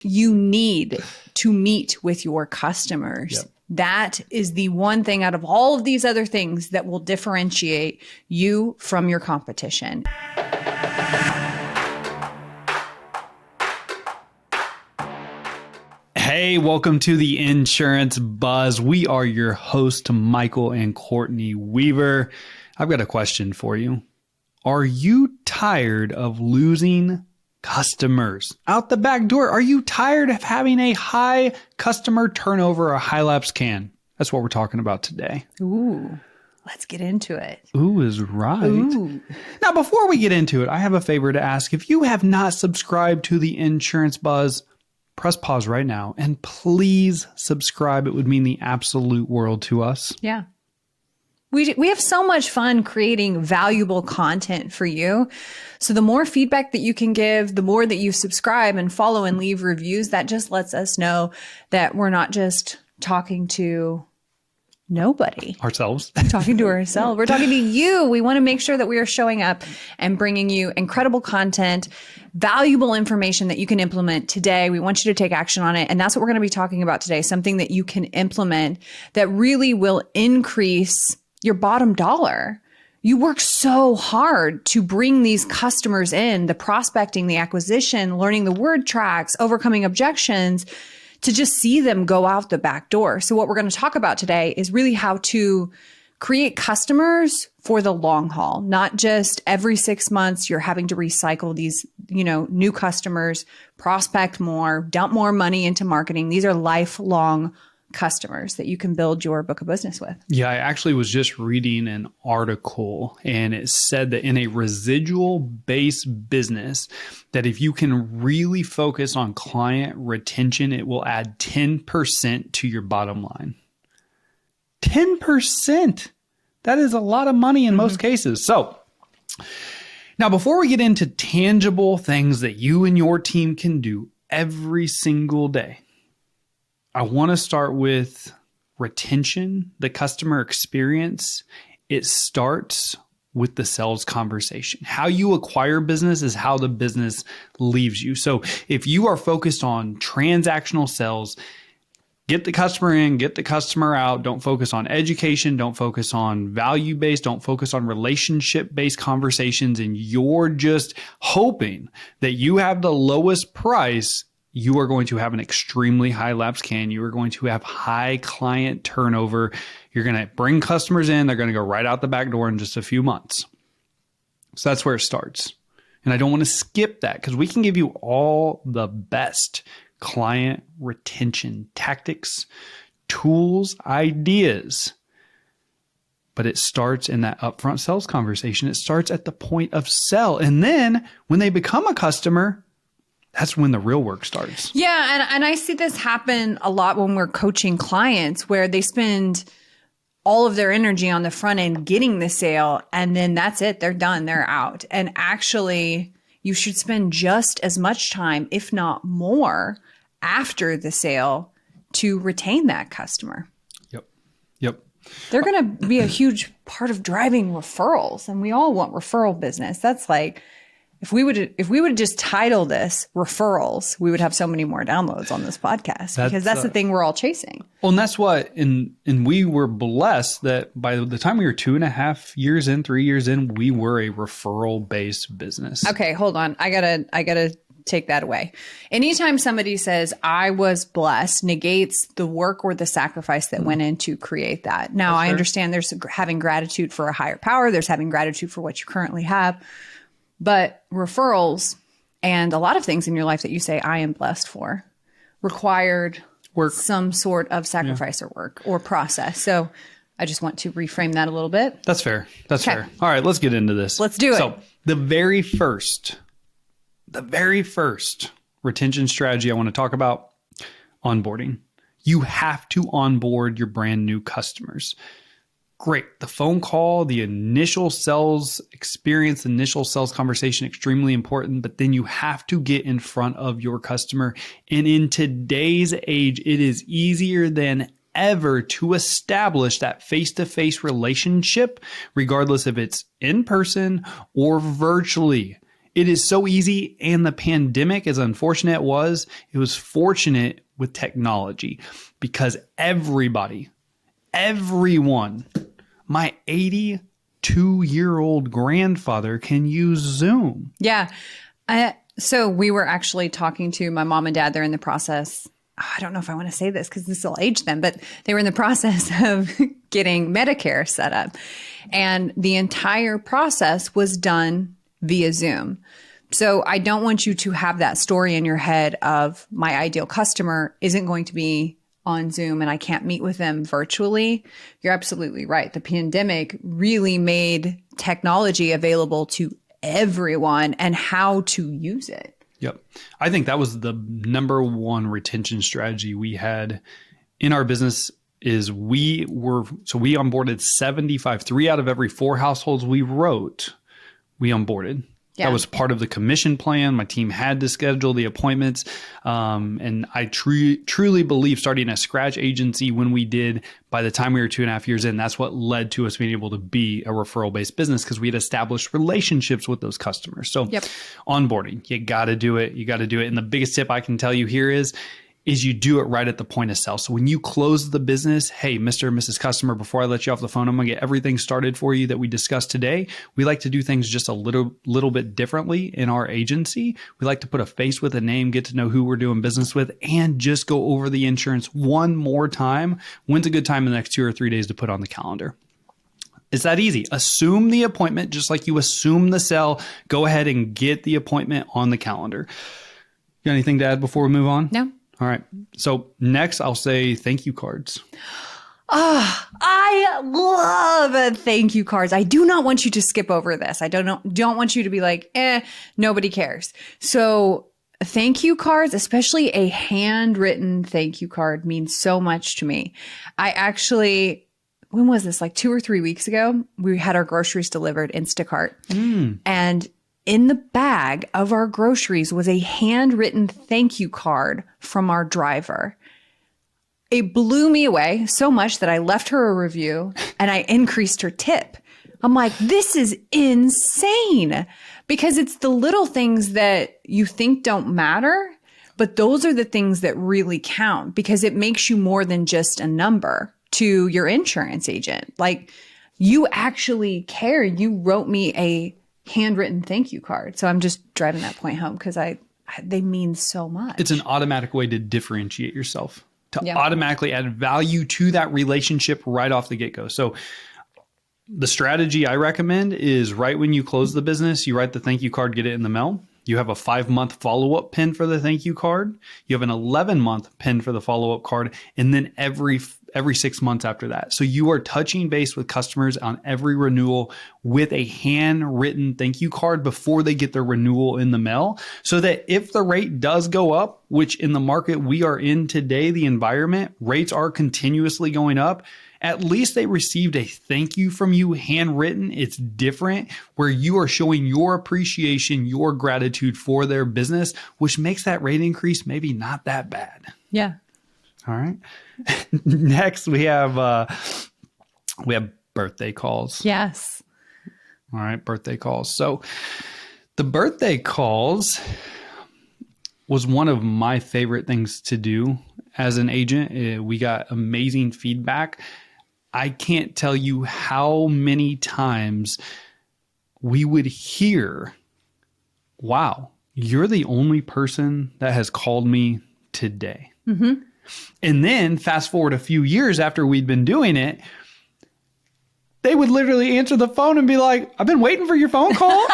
you need to meet with your customers. Yep. That is the one thing out of all of these other things that will differentiate you from your competition. Hey, welcome to the Insurance Buzz. We are your hosts, Michael and Courtney Weaver. I've got a question for you. Are you tired of losing customers out the back door? Are you tired of having a high customer turnover, a high lapse can? That's what we're talking about today. Ooh, let's get into it. Ooh is right. Ooh. Now, before we get into it, I have a favor to ask. If you have not subscribed to the Insurance Buzz, press pause right now and please subscribe. It would mean the absolute world to us. Yeah. We have so much fun creating valuable content for you. So the more feedback that you can give, the more that you subscribe and follow and leave reviews, that just lets us know that we're not just talking to nobody. Ourselves. Talking to ourselves. We're talking to you. We want to make sure that we are showing up and bringing you incredible content, valuable information that you can implement today. We want you to take action on it. And that's what we're going to be talking about today. Something that you can implement that really will increase your bottom dollar. You work so hard to bring these customers in, the prospecting, the acquisition, learning the word tracks, overcoming objections, to just see them go out the back door. So what we're going to talk about today is really how to create customers for the long haul, not just every 6 months you're having to recycle these, new customers, prospect more, dump more money into marketing. These are lifelong customers that you can build your book of business with. Yeah, I actually was just reading an article and it said that in a residual based business, that if you can really focus on client retention, it will add 10% to your bottom line. 10%. That is a lot of money in most cases. So now before we get into tangible things that you and your team can do every single day, I want to start with retention, the customer experience. It starts with the sales conversation. How you acquire business is how the business leaves you. So if you are focused on transactional sales, get the customer in, get the customer out. Don't focus on education. Don't focus on value-based. Don't focus on relationship-based conversations. And you're just hoping that you have the lowest price, you are going to have an extremely high lapse can. You are going to have high client turnover. You're going to bring customers in. They're going to go right out the back door in just a few months. So that's where it starts. And I don't want to skip that because we can give you all the best client retention tactics, tools, ideas. But it starts in that upfront sales conversation. It starts at the point of sell. And then when they become a customer, that's when the real work starts. Yeah. And I see this happen a lot when we're coaching clients where they spend all of their energy on the front end getting the sale. And then that's it. They're done. They're out. And actually, you should spend just as much time, if not more, after the sale to retain that customer. Yep. They're going to be a huge part of driving referrals. And we all want referral business. That's like, if we would just title this referrals, we would have so many more downloads on this podcast because that's the thing we're all chasing. Well, and that's what, and we were blessed that by the time we were 2.5 years in, 3 years in, we were a referral based business. Okay, hold on. I gotta take that away. Anytime somebody says I was blessed negates the work or the sacrifice that went in to create that. Now I understand there's having gratitude for a higher power. There's having gratitude for what you currently have. But referrals and a lot of things in your life that you say, I am blessed for, required work, some sort of sacrifice or work or process. So I just want to reframe that a little bit. That's fair. That's fair. All right, let's get into this. Let's do it. So the very first retention strategy I want to talk about, onboarding. You have to onboard your brand new customers. Great. The phone call, the initial sales experience, initial sales conversation, extremely important, but then you have to get in front of your customer. And in today's age, it is easier than ever to establish that face-to-face relationship, regardless if it's in person or virtually. It is so easy. And the pandemic, as unfortunate it was fortunate with technology because everyone, my 82-year-old grandfather can use Zoom. Yeah. So we were actually talking to my mom and dad. They're in the process. I don't know if I want to say this because this will age them, but they were in the process of getting Medicare set up. And the entire process was done via Zoom. So I don't want you to have that story in your head of my ideal customer isn't going to be on Zoom and I can't meet with them virtually. You're absolutely right. The pandemic really made technology available to everyone and how to use it. Yep. I think that was the number one retention strategy we had in our business is we onboarded 75, 3 out of every 4 households we wrote, we onboarded. Yeah. That was part of the commission plan. My team had to schedule the appointments. And I truly believe starting a scratch agency when we did, by the time we were 2.5 years in, that's what led to us being able to be a referral-based business because we had established relationships with those customers. So onboarding, you got to do it. You got to do it. And the biggest tip I can tell you here is you do it right at the point of sale. So when you close the business, hey, Mr. and Mrs. Customer, before I let you off the phone, I'm going to get everything started for you that we discussed today. We like to do things just a little bit differently in our agency. We like to put a face with a name, get to know who we're doing business with, and just go over the insurance one more time. When's a good time in the next 2 or 3 days to put on the calendar? It's that easy. Assume the appointment just like you assume the sale. Go ahead and get the appointment on the calendar. You got anything to add before we move on? No. All right. So next I'll say thank you cards. I love thank you cards. I do not want you to skip over this. I don't want you to be like, nobody cares. So thank you cards, especially a handwritten thank you card, means so much to me. I actually, when was this? Like 2 or 3 weeks ago, we had our groceries delivered Instacart. And in the bag of our groceries was a handwritten thank you card from our driver. It blew me away so much that I left her a review and I increased her tip. I'm like, this is insane because it's the little things that you think don't matter, but those are the things that really count because it makes you more than just a number to your insurance agent. Like you actually care. You wrote me a handwritten thank you card. So I'm just driving that point home because they mean so much. It's an automatic way to differentiate yourself, to automatically add value to that relationship right off the get-go. So the strategy I recommend is right when you close the business, you write the thank you card, get it in the mail. You have a 5-month follow-up pin for the thank you card. You have an 11-month pin for the follow-up card, and then every 6 months after that. So you are touching base with customers on every renewal with a handwritten thank you card before they get their renewal in the mail. So that if the rate does go up, which in the market we are in today, the environment, rates are continuously going up. At least they received a thank you from you handwritten. It's different where you are showing your appreciation, your gratitude for their business, which makes that rate increase maybe not that bad. Yeah. All right. Next, we have birthday calls. Yes. All right. Birthday calls. So the birthday calls was one of my favorite things to do as an agent. We got amazing feedback. I can't tell you how many times we would hear, wow, you're the only person that has called me today. Mm-hmm. And then fast forward a few years after we'd been doing it, they would literally answer the phone and be like, I've been waiting for your phone call.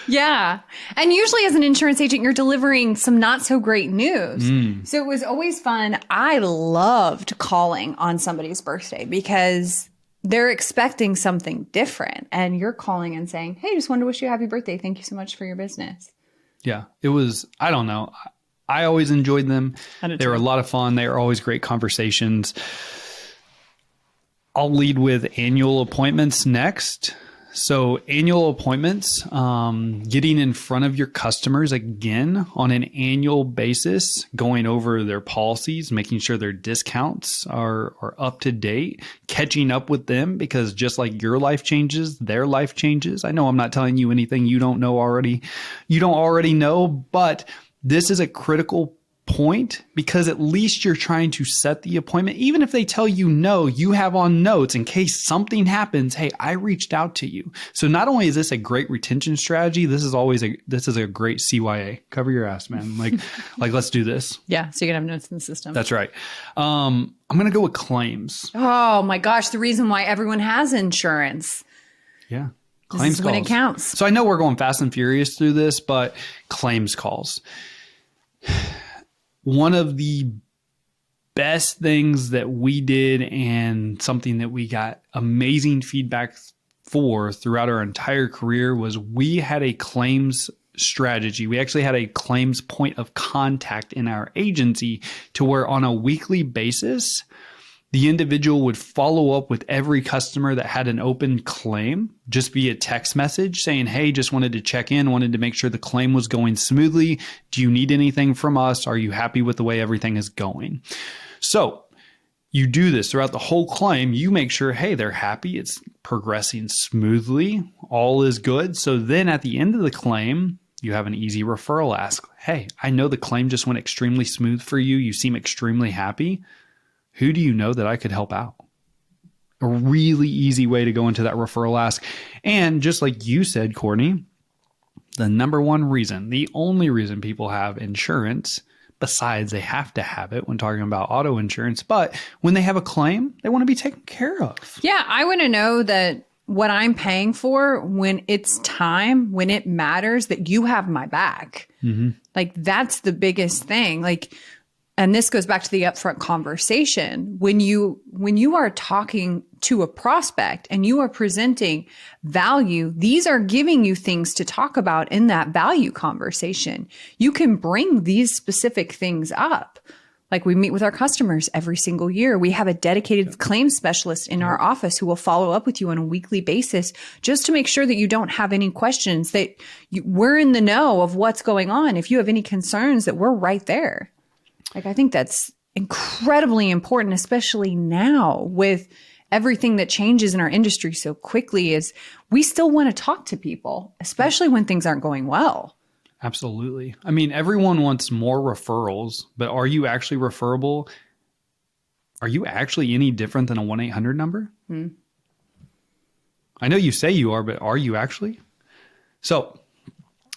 Yeah. And usually as an insurance agent, you're delivering some not so great news. So it was always fun. I loved calling on somebody's birthday because they're expecting something different. And you're calling and saying, hey, just wanted to wish you a happy birthday. Thank you so much for your business. Yeah, it was, I don't know. I always enjoyed them. They were a lot of fun. They were always great conversations. I'll lead with annual appointments next. So annual appointments, getting in front of your customers again on an annual basis, going over their policies, making sure their discounts are up to date, catching up with them, because just like your life changes, their life changes. I know I'm not telling you anything you don't already know, but this is a critical point, because at least you're trying to set the appointment. Even if they tell you no, you have on notes in case something happens. Hey, I reached out to you. So not only is this a great retention strategy, this is a great CYA. Cover your ass, man. Like let's do this. Yeah. So you can have notes in the system. That's right. I'm going to go with claims. Oh my gosh. The reason why everyone has insurance. Yeah. Claims calls. When it counts. So I know we're going fast and furious through this, but claims calls. One of the best things that we did, and something that we got amazing feedback for throughout our entire career, was we had a claims strategy. We actually had a claims point of contact in our agency, to where on a weekly basis, the individual would follow up with every customer that had an open claim, just via text message saying, hey, just wanted to check in, wanted to make sure the claim was going smoothly. Do you need anything from us? Are you happy with the way everything is going? So you do this throughout the whole claim. You make sure, hey, they're happy. It's progressing smoothly. All is good. So then at the end of the claim, you have an easy referral ask. Hey, I know the claim just went extremely smooth for you. You seem extremely happy. Who do you know that I could help out? A really easy way to go into that referral ask. And just like you said, Courtney, the number one reason, the only reason people have insurance, besides they have to have it when talking about auto insurance, but when they have a claim, they want to be taken care of. Yeah, I want to know that what I'm paying for, when it's time, when it matters, that you have my back. Mm-hmm. Like, that's the biggest thing. Like, and this goes back to the upfront conversation. When you are talking to a prospect and you are presenting value, these are giving you things to talk about in that value conversation. You can bring these specific things up. Like, we meet with our customers every single year. We have a dedicated claims specialist in our office who will follow up with you on a weekly basis, just to make sure that you don't have any questions, that we're in the know of what's going on. If you have any concerns, that we're right there. Like, I think that's incredibly important, especially now with everything that changes in our industry so quickly. Is we still want to talk to people, especially when things aren't going well. Absolutely. I mean, everyone wants more referrals, but are you actually referable? Are you actually any different than a 1-800 number? I know you say you are, but are you actually? So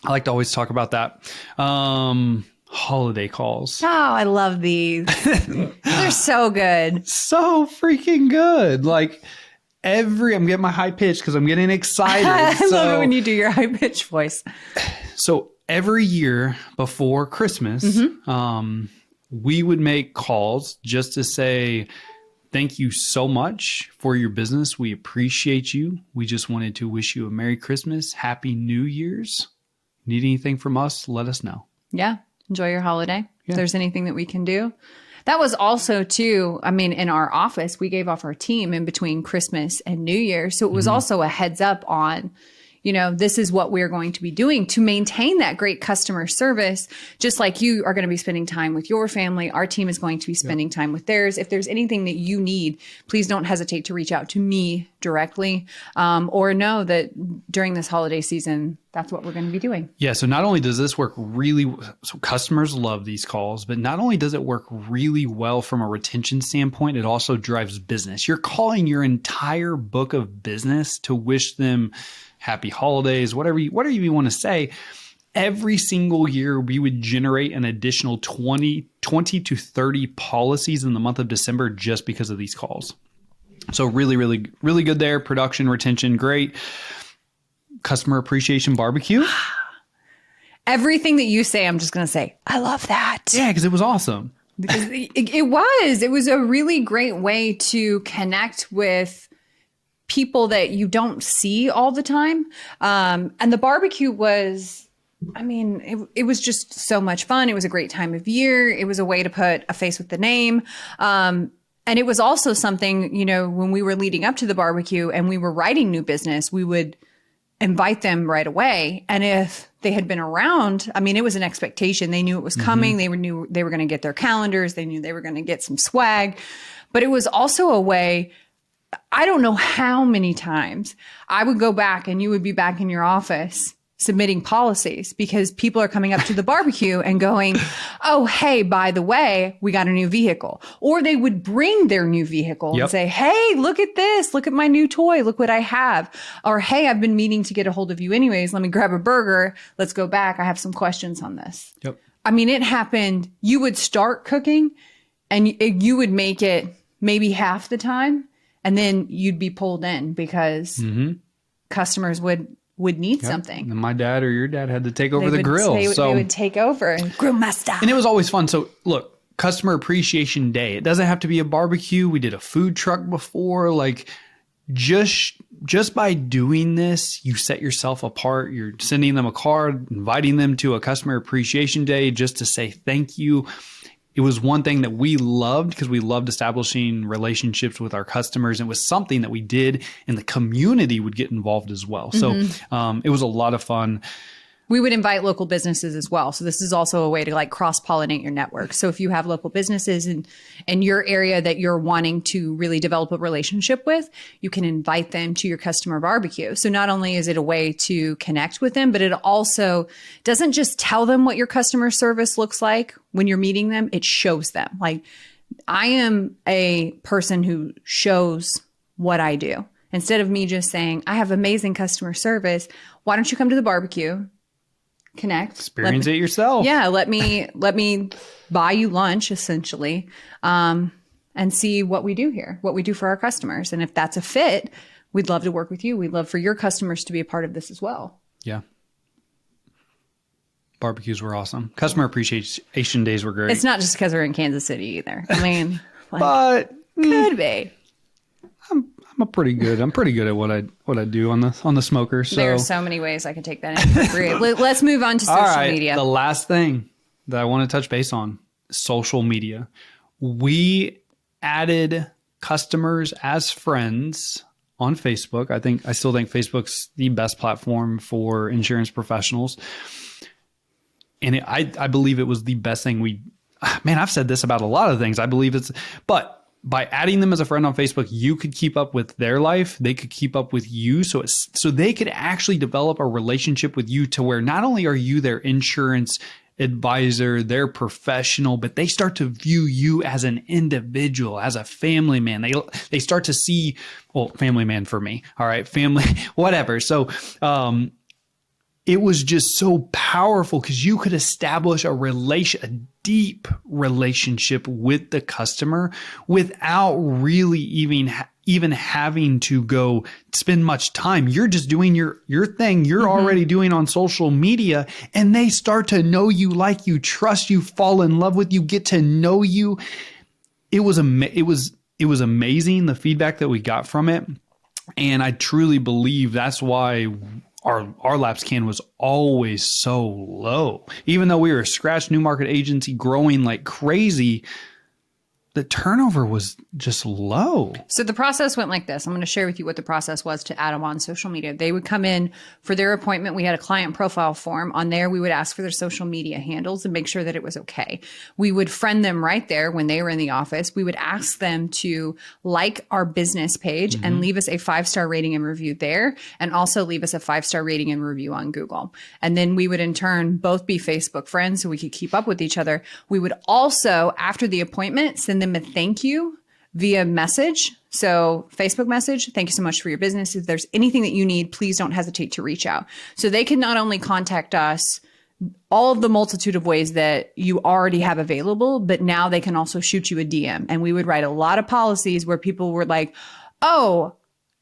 I like to always talk about that. Holiday calls. Oh, I love these. They're so good. So freaking good. Like, I'm getting my high pitch because I'm getting excited. I love it when you do your high pitch voice. So every year before Christmas, we would make calls just to say, thank you so much for your business. We appreciate you. We just wanted to wish you a Merry Christmas, Happy New Year's. Need anything from us? Let us know. Yeah. Enjoy your holiday. Yeah. If there's anything that we can do. That was also too, I mean, in our office, we gave off our team in between Christmas and New Year. So it was also a heads up on, this is what we're going to be doing to maintain that great customer service. Just like you are going to be spending time with your family, our team is going to be spending time with theirs. If there's anything that you need, please don't hesitate to reach out to me directly, or know that during this holiday season, that's what we're going to be doing. Yeah. So not only does this work so customers love these calls, but not only does it work really well from a retention standpoint, it also drives business. You're calling your entire book of business to wish them happy holidays, whatever you want to say. Every single year, we would generate an additional 20 to 30 policies in the month of December just because of these calls. So really, really, really good there. Production, retention, great. Customer appreciation barbecue. Everything that you say, I'm just going to say, I love that. Yeah, because it was awesome. Because it was a really great way to connect with people that you don't see all the time. And the barbecue was, it was just so much fun. It was a great time of year. It was a way to put a face with the name. And it was also something, when we were leading up to the barbecue and we were writing new business, we would invite them right away. And if they had been around, I mean, it was an expectation. They knew it was coming. They knew they were going to get their calendars. They knew they were going to get some swag. But it was also a way, I don't know how many times I would go back and you would be back in your office submitting policies because people are coming up to the barbecue and going, oh, hey, by the way, we got a new vehicle. Or they would bring their new vehicle and say, hey, look at this. Look at my new toy. Look what I have. Or, hey, I've been meaning to get a hold of you anyways. Let me grab a burger. Let's go back. I have some questions on this. Yep. I mean, it happened. You would start cooking and you would make it maybe half the time. And then you'd be pulled in because customers would need something. And my dad or your dad had to take over the grill. They would take over. Grill master. And it was always fun. So look, Customer Appreciation Day. It doesn't have to be a barbecue. We did a food truck before. Like just by doing this, you set yourself apart. You're sending them a card, inviting them to a Customer Appreciation Day just to say thank you. It was one thing that we loved because we loved establishing relationships with our customers. It was something that we did and the community would get involved as well. So it was a lot of fun. We would invite local businesses as well. So this is also a way to like cross-pollinate your network. So if you have local businesses in your area that you're wanting to really develop a relationship with, you can invite them to your customer barbecue. So not only is it a way to connect with them, but it also doesn't just tell them what your customer service looks like when you're meeting them, it shows them. Like I am a person who shows what I do. Instead of me just saying, I have amazing customer service, why don't you come to the barbecue? Connect, experience it yourself. Yeah, let me buy you lunch essentially, and see what we do here, what we do for our customers, and if that's a fit, we'd love to work with you. We'd love for your customers to be a part of this as well. Yeah, barbecues were awesome. Customer Appreciation Days were great. It's not just because we're in Kansas City either. I mean, like, but could be. I'm pretty good at what I do on the smoker. So there are so many ways I could take that in for free. Let's move on to social media. The last thing that I want to touch base on, social media. We added customers as friends on Facebook. I still think Facebook's the best platform for insurance professionals. And I believe it was the best thing I've said this about a lot of things. I believe but by adding them as a friend on Facebook, you could keep up with their life. They could keep up with you. So they could actually develop a relationship with you to where not only are you their insurance advisor, their professional, but they start to view you as an individual, as a family man. They start to see, well, family man for me. All right. Family, whatever. So, it was just so powerful because you could establish a deep relationship with the customer without really even having to go spend much time. You're just doing your thing you're already doing on social media, and they start to know you, like you, trust you, fall in love with you, get to know you. It was amazing, the feedback that we got from it. And I truly believe that's why our lapse can was always so low. Even though we were a scratch new market agency growing like crazy, the turnover was just low. So the process went like this. I'm going to share with you what the process was to add them on social media. They would come in for their appointment. We had a client profile form. On there, we would ask for their social media handles and make sure that it was okay. We would friend them right there when they were in the office. We would ask them to like our business page and leave us a 5-star rating and review there, and also leave us a 5-star rating and review on Google. And then we would in turn both be Facebook friends so we could keep up with each other. We would also, after the appointment, send them a thank you via message. So Facebook message, thank you so much for your business. If there's anything that you need, please don't hesitate to reach out. So they can not only contact us all of the multitude of ways that you already have available, but now they can also shoot you a DM. And we would write a lot of policies where people were like, oh,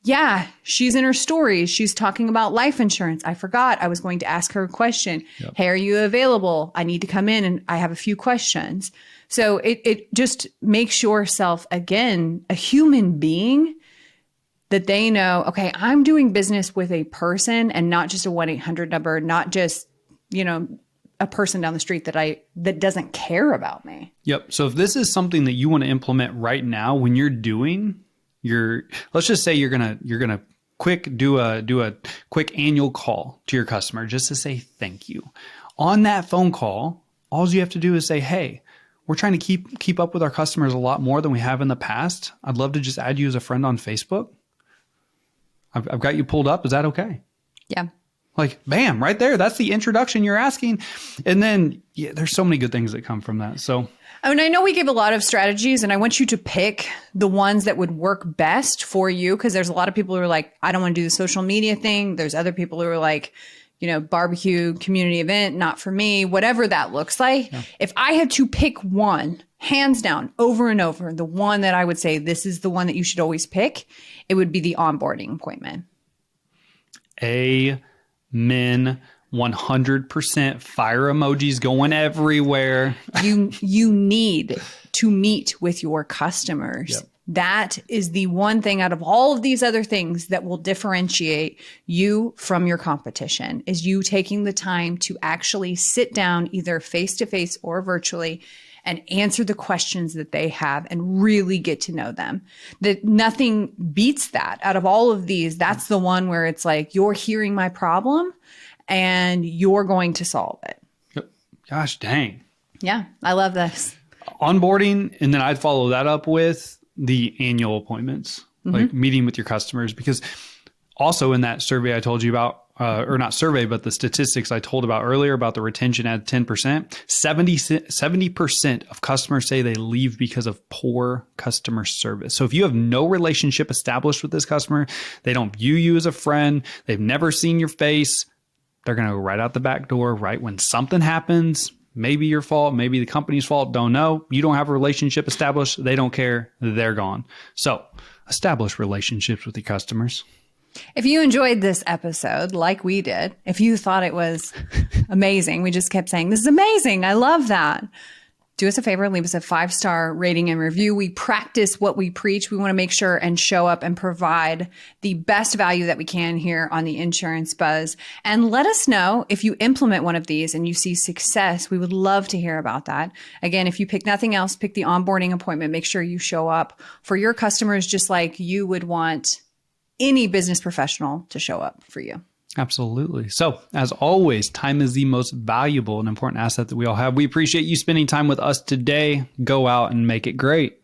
yeah, she's in her stories. She's talking about life insurance. I forgot. I was going to ask her a question. Yep. Hey, are you available? I need to come in and I have a few questions. So it just makes yourself, again, a human being that they know, okay, I'm doing business with a person and not just a 1-800 number, not just, a person down the street that doesn't care about me. Yep. So if this is something that you want to implement right now when you're doing let's just say you're going to do a quick annual call to your customer just to say thank you. On that phone call, all you have to do is say, hey, we're trying to keep up with our customers a lot more than we have in the past. I'd love to just add you as a friend on Facebook. I've got you pulled up. Is that okay? Yeah. Like, bam, right there. That's the introduction you're asking. And then there's so many good things that come from that. So, I mean, I know we give a lot of strategies, and I want you to pick the ones that would work best for you, because there's a lot of people who are like, I don't want to do the social media thing. There's other people who are like, barbecue community event, not for me, whatever that looks like. Yeah. If I had to pick one, hands down, over and over, the one that I would say, this is the one that you should always pick, it would be the onboarding appointment. Amen. 100% fire emojis going everywhere. You need to meet with your customers. Yep. That is the one thing out of all of these other things that will differentiate you from your competition, is you taking the time to actually sit down either face-to-face or virtually and answer the questions that they have and really get to know them. That nothing beats that. Out of all of these, that's the one where it's like, you're hearing my problem and you're going to solve it. Gosh dang. Yeah, I love this. Onboarding, and then I'd follow that up with the annual appointments, like meeting with your customers, because also in that survey I told you about, or not survey, but the statistics I told about earlier about the retention at 10%, 70% of customers say they leave because of poor customer service. So if you have no relationship established with this customer, they don't view you as a friend, they've never seen your face, they're going to go right out the back door, right when something happens. Maybe your fault, maybe the company's fault, don't know. You don't have a relationship established. They don't care. They're gone. So establish relationships with your customers. If you enjoyed this episode like we did, if you thought it was amazing, we just kept saying, this is amazing. I love that. Do us a favor, leave us a 5-star rating and review. We practice what we preach. We want to make sure and show up and provide the best value that we can here on the Insurance Buzz. And let us know if you implement one of these and you see success. We would love to hear about that. Again, if you pick nothing else, pick the onboarding appointment. Make sure you show up for your customers just like you would want any business professional to show up for you. Absolutely. So as always, time is the most valuable and important asset that we all have. We appreciate you spending time with us today. Go out and make it great.